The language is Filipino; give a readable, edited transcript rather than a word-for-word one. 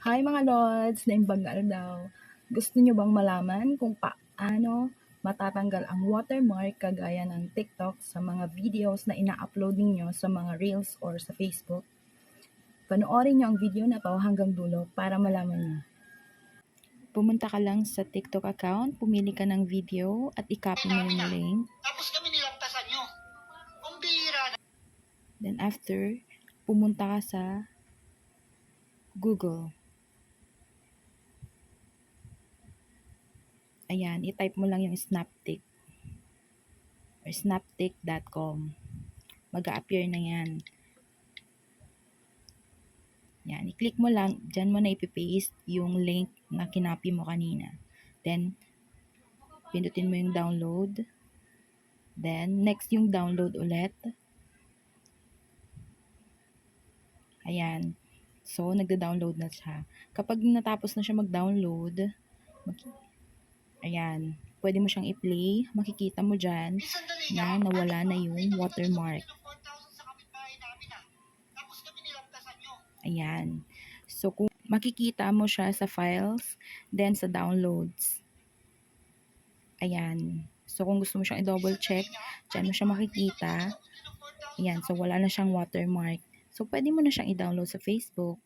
Hi mga lods, naimbagal daw. Gusto nyo bang malaman kung paano matatanggal ang watermark kagaya ng TikTok sa mga videos na ina-upload ninyo sa mga Reels or sa Facebook? Panoorin nyo ang video na to hanggang dulo para malaman nyo. Pumunta ka lang sa TikTok account, pumili ka ng video at i-copy mo yung link. Tapos kami nilagtasan nyo. Kung bihira na. Then after, pumunta ka sa Google. Ayan, i-type mo lang yung Snaptik or snaptik.com. Mag-a-appear na yan. Yan, i-click mo lang, dyan mo na ipipaste yung link na kinapi mo kanina. Then, pindutin mo yung download. Then, next yung download ulit. Ayan. So, nagda-download na siya. Kapag natapos na siya mag-download, ayan, pwede mo siyang i-play. Makikita mo dyan na nawala na yung watermark. Ayan. So, kung makikita mo siya sa files, then sa downloads. Ayan. So, kung gusto mo siyang i-double check, dyan mo siya makikita. Ayan. So, wala na siyang watermark. So, pwede mo na siyang i-download sa Facebook.